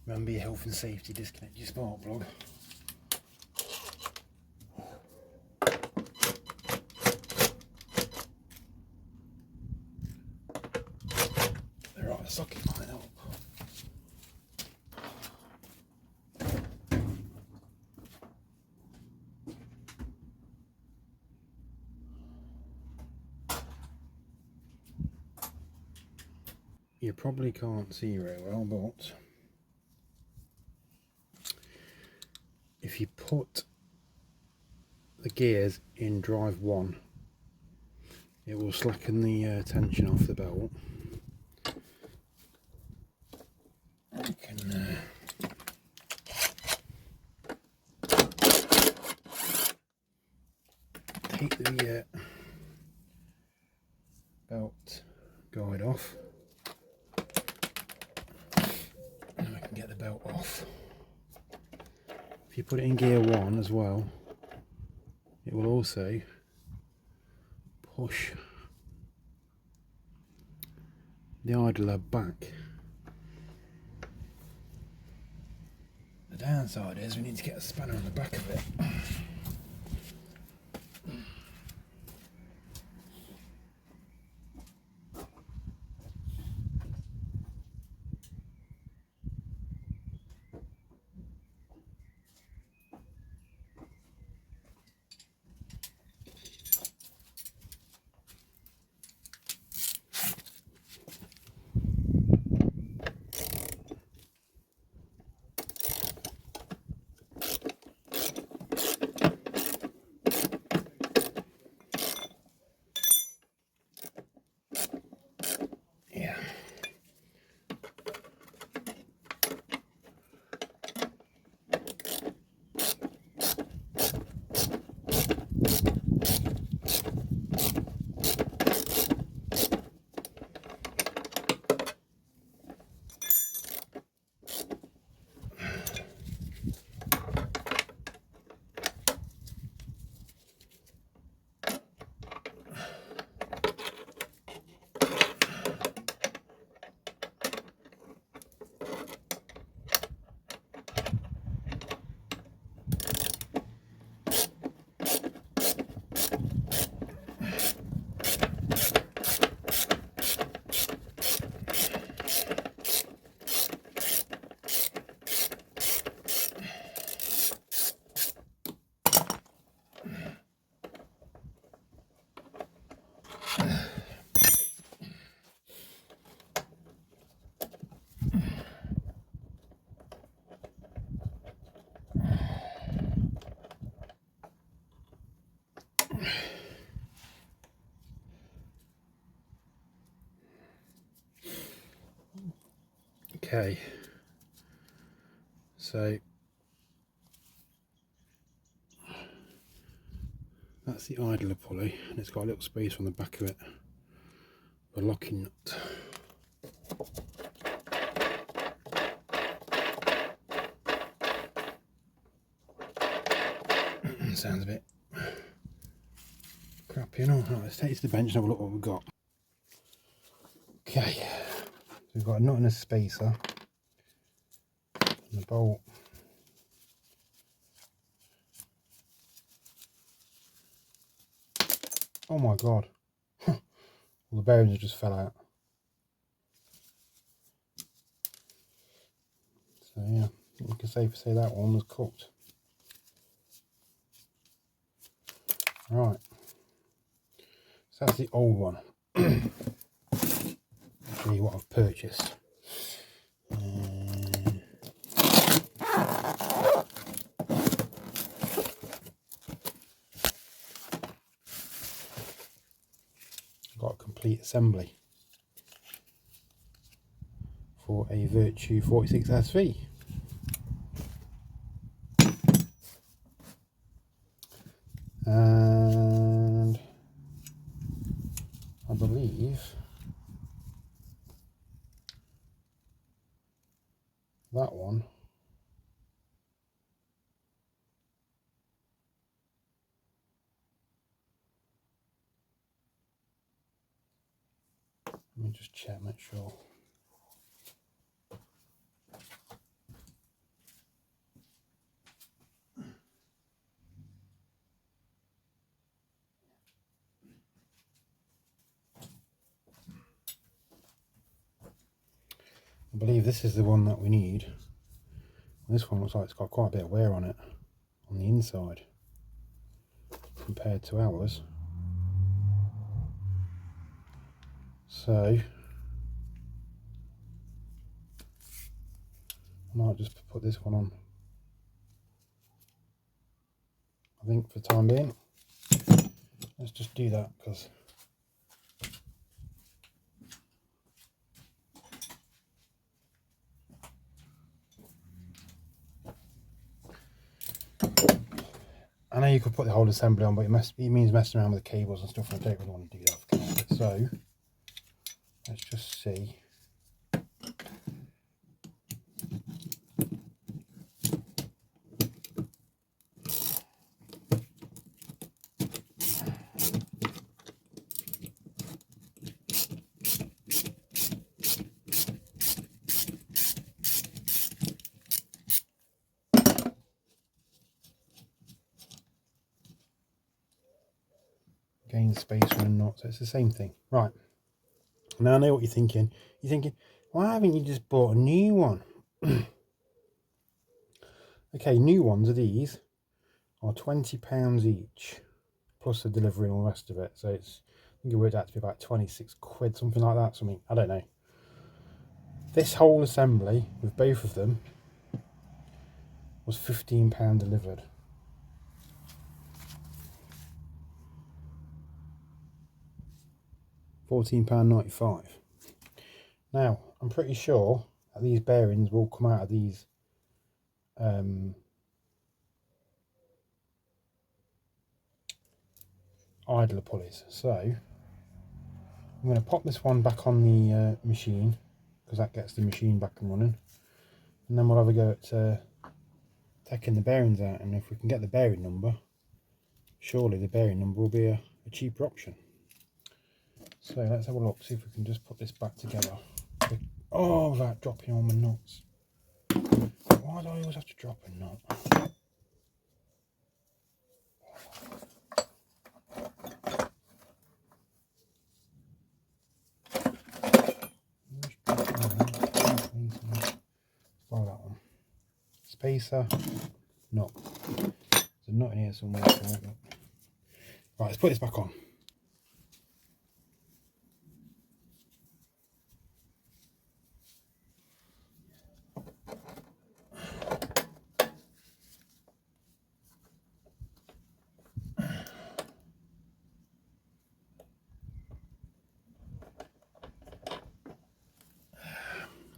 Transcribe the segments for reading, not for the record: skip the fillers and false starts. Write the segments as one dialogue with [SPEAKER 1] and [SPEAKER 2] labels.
[SPEAKER 1] Remember your health and safety, disconnect your spark plug. Right, the socket might help. You probably can't see very well, but if you put the gears in drive 1, it will slacken the tension off the belt. You can take the belt guide off, and I can get the belt off. If you put it in gear 1 as well, it will also push the idler back. The downside is we need to get a spanner on the back of it. Okay, so that's the idler pulley, and it's got a little space on the back of it for a locking nut. Sounds a bit crappy and all. Right, let's take it to the bench and have a look what we've got. Okay, so we've got a nut and a spacer, and the bolt. Oh my god, all the bearings just fell out. So yeah, you can safely say that one was cooked. Right, so that's the old one. Show you what I've purchased. Got a complete assembly for a Virtue 46 SV. And I believe that one. Let me just check, make sure. I believe this is the one that we need. This one looks like it's got quite a bit of wear on it on the inside compared to ours. So I might just put this one on, I think, for the time being. Let's just do that, because I know you could put the whole assembly on, but it means messing around with the cables and stuff, and I don't really want to do that for it. So let's just see. Gain spacer and not, so it's the same thing. Right, now I know what you're thinking. You're thinking, why haven't you just bought a new one? Okay, new ones are these, are £20 each, plus the delivery and all the rest of it. So it's, I think it worked out to be about 26 quid, something like that. Something, I don't know. This whole assembly with both of them was £15 delivered. £14.95. Now, I'm pretty sure that these bearings will come out of these idler pulleys. So I'm going to pop this one back on the machine, because that gets the machine back and running, and then we'll have a go at taking the bearings out. And if we can get the bearing number, surely the bearing number will be a cheaper option. So let's have a look, see if we can just put this back together. Oh, without dropping all my nuts. Why do I always have to drop a nut? Borrow that one. Spacer, nut. There's a nut in here somewhere. Right, let's put this back on.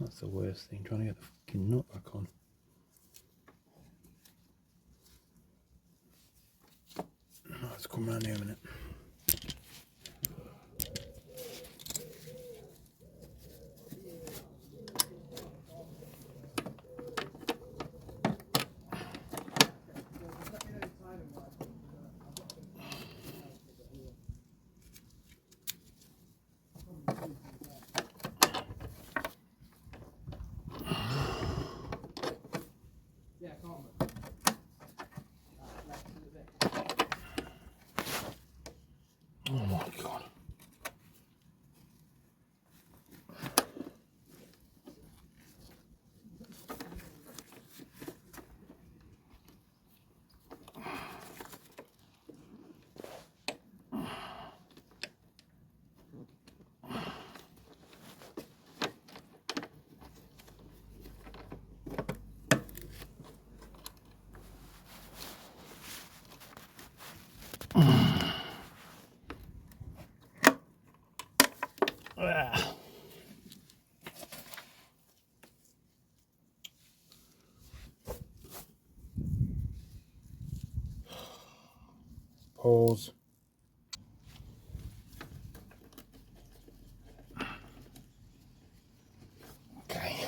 [SPEAKER 1] That's the worst thing, trying to get the fucking nut back on. Let's come round here a minute. Oh my god. Pause. Okay.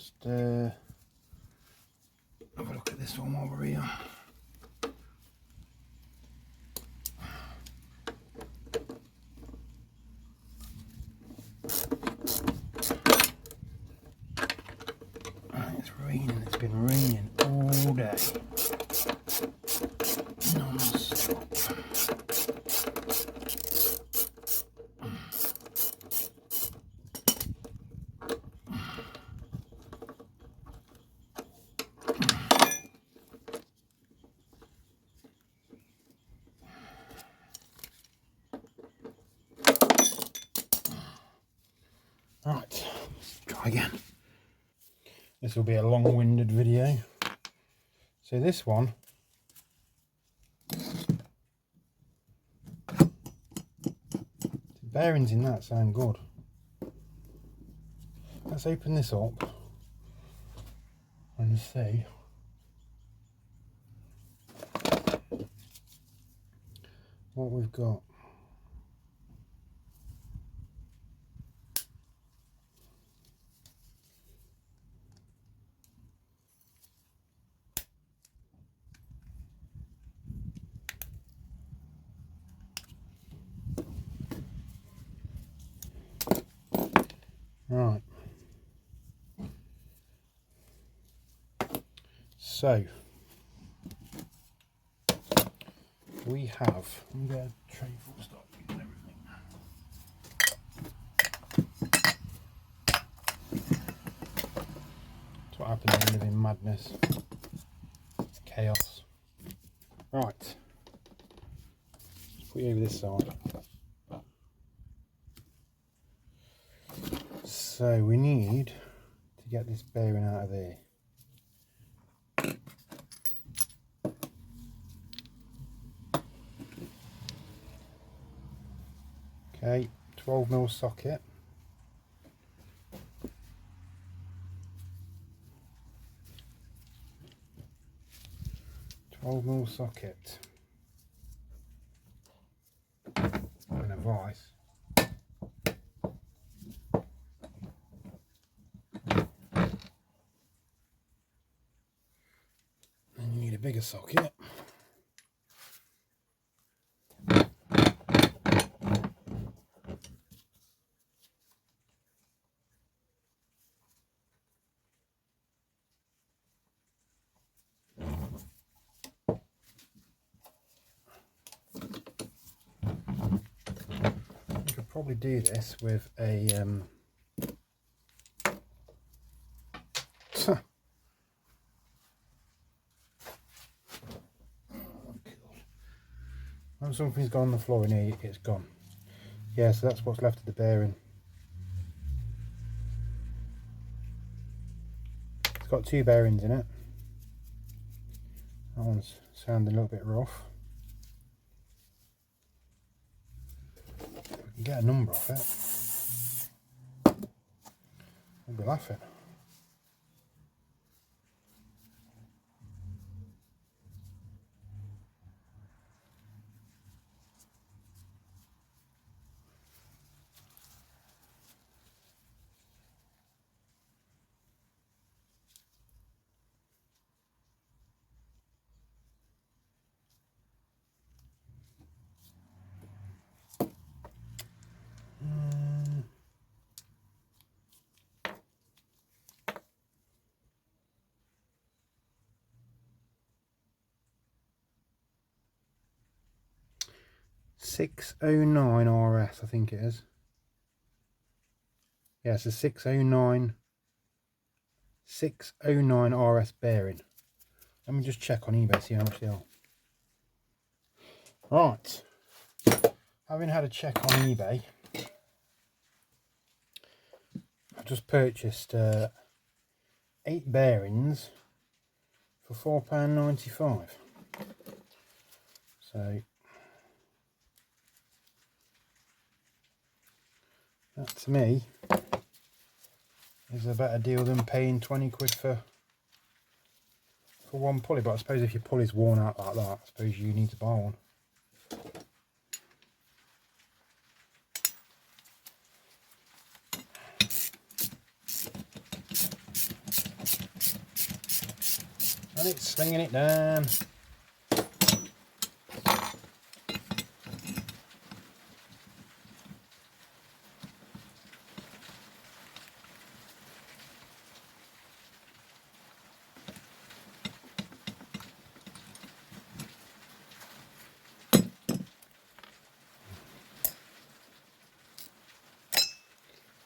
[SPEAKER 1] just have a look at this one while we're here. It's raining, it's been raining all day. Non-stop. Right, try again. This will be a long-winded video. So this one, the bearings in that sound good. Let's open this up and see what we've got. Right, so we have, I'm going to tray full stop and everything. That's what happens when you live in madness, chaos. Right, let's put you over this side. So we need to get this bearing out of there. Okay, 12mm socket. Socket. And a vise. And you need a bigger socket. You could probably do this with a when something's gone on the floor in here, it's gone. Yeah, so that's what's left of the bearing. It's got two bearings in it. That one's sounding a little bit rough. If we can get a number off it, we'll be laughing. $609 RS, I think it is. Yeah, it's a 609 RS bearing. Let me just check on eBay, see how much they are. Right, having had a check on eBay, I've just purchased 8 bearings for £4.95. So that to me is a better deal than paying 20 quid for one pulley. But I suppose if your pulley's worn out like that, I suppose you need to buy one. and it's slinging it down.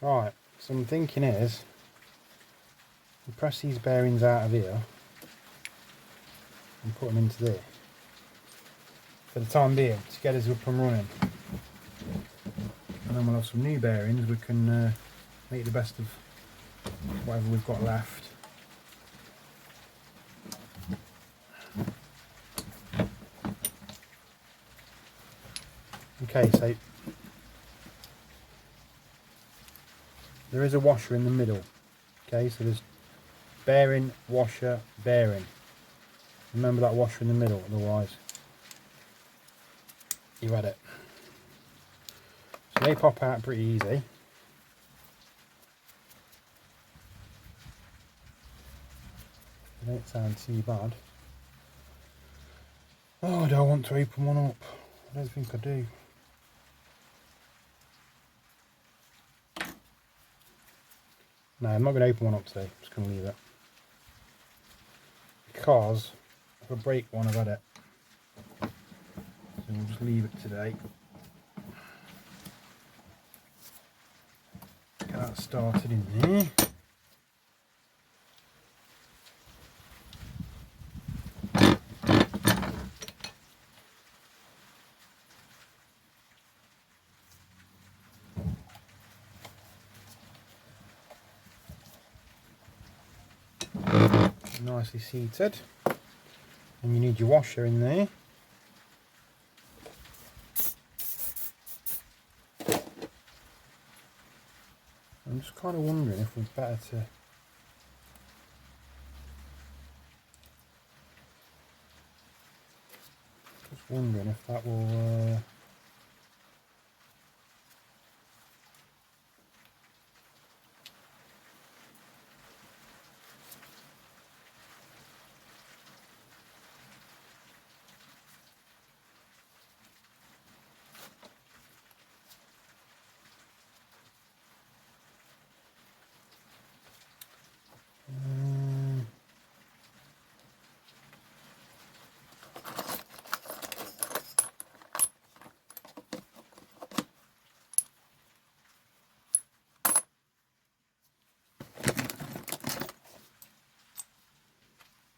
[SPEAKER 1] Right, so I'm thinking is, we press these bearings out of here and put them into there for the time being to get us up and running, and then we'll have some new bearings. We can make the best of whatever we've got left. Okay, so there is a washer in the middle. Okay, so there's bearing, washer, bearing. Remember that washer in the middle, otherwise you've had it. So they pop out pretty easy. They don't sound too bad. Oh, do I want to open one up? I don't think I do. No, I'm not going to open one up today. I'm just going to leave it. Because if I break one, I've had it. So we'll just leave it today. Get that started in there. Nicely seated, and you need your washer in there. I'm just kind of wondering if we're better to if that will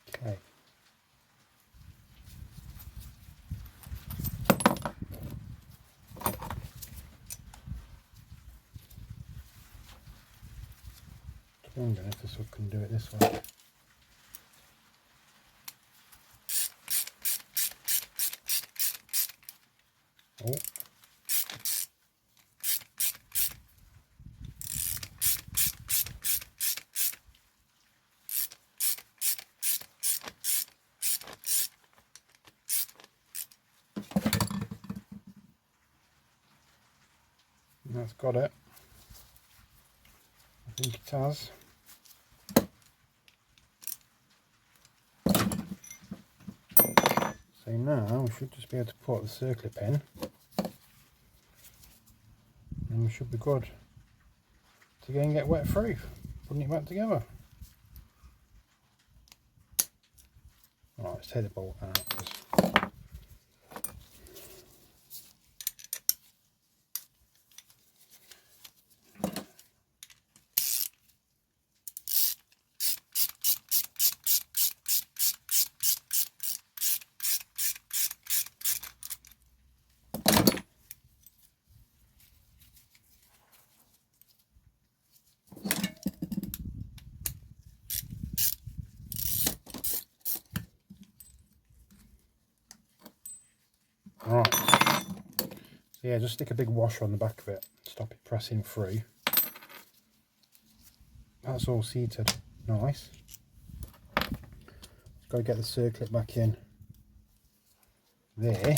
[SPEAKER 1] okay. Just wondering if this one can do it this way. Oh. That's got it. I think it has. So now we should just be able to put the circlip in, and we should be good to go and get wet through, putting it back together. Right, let's take the bolt out. Right, so yeah, just stick a big washer on the back of it, stop it pressing through. That's all seated, nice. Just got to get the circlip back in there,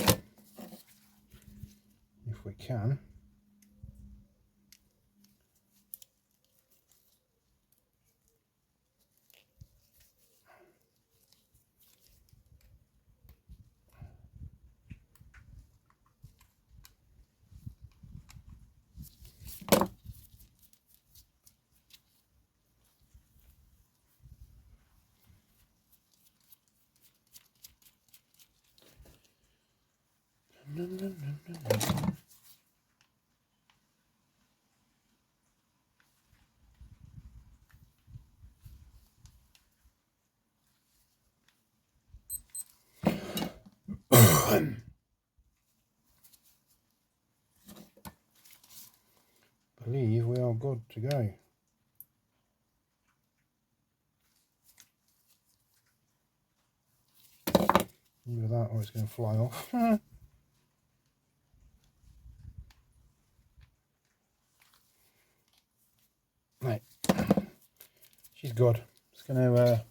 [SPEAKER 1] if we can. No, no, no, no. Believe we are good to go. Either that or it's going to fly off. Right, she's good. Just going to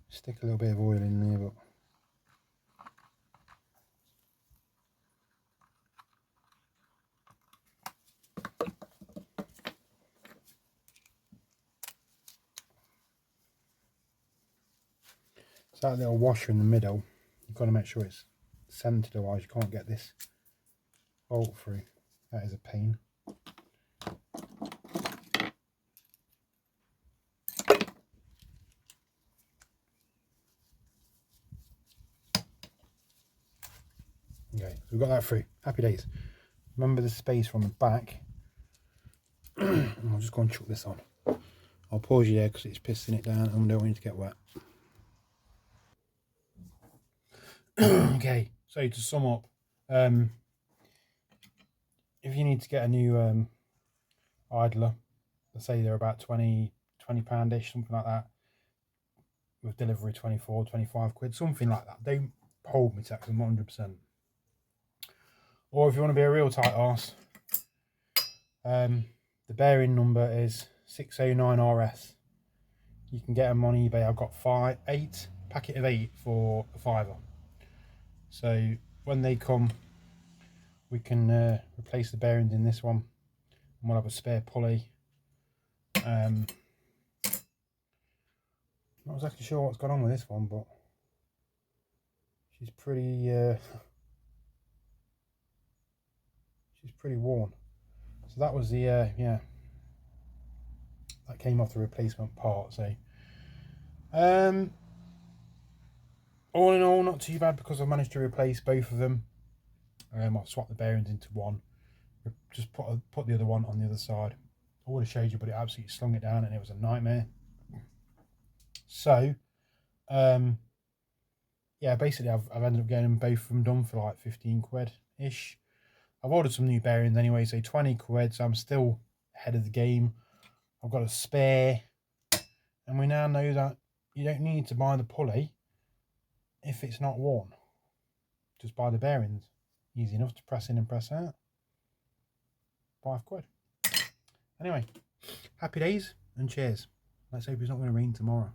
[SPEAKER 1] stick a little bit of oil in there, but it's that little washer in the middle. You've got to make sure it's centered, otherwise you can't get this bolt through. That is a pain. Okay, so we've got that through. Happy days. Remember the space from the back. I'll just go and chuck this on. I'll pause you there because it's pissing it down and we don't want it to get wet. Okay, so to sum up, if you need to get a new idler, let's say they're about £20-ish, something like that, with delivery 24-25 quid, something like that. Don't hold me to that because I'm not 100%. Or if you want to be a real tight arse, the bearing number is 609RS. You can get them on eBay. I've got 8 packet of 8 for a £5. So when they come, we can replace the bearings in this one, and we'll have a spare pulley. Not exactly sure what's gone on with this one, but she's pretty worn. So that was the yeah, that came off the replacement part. So all in all, not too bad because I've managed to replace both of them. I've swapped the bearings into one, just put the other one on the other side. I would have showed you, but it absolutely slung it down and it was a nightmare. So yeah, basically I've ended up getting both of them done for like 15 quid ish. I've ordered some new bearings anyway, so 20 quid, so I'm still ahead of the game. I've got a spare, and we now know that you don't need to buy the pulley if it's not worn. Just buy the bearings. Easy enough to press in and press out. 5 quid. Anyway, happy days and cheers. Let's hope it's not going to rain tomorrow.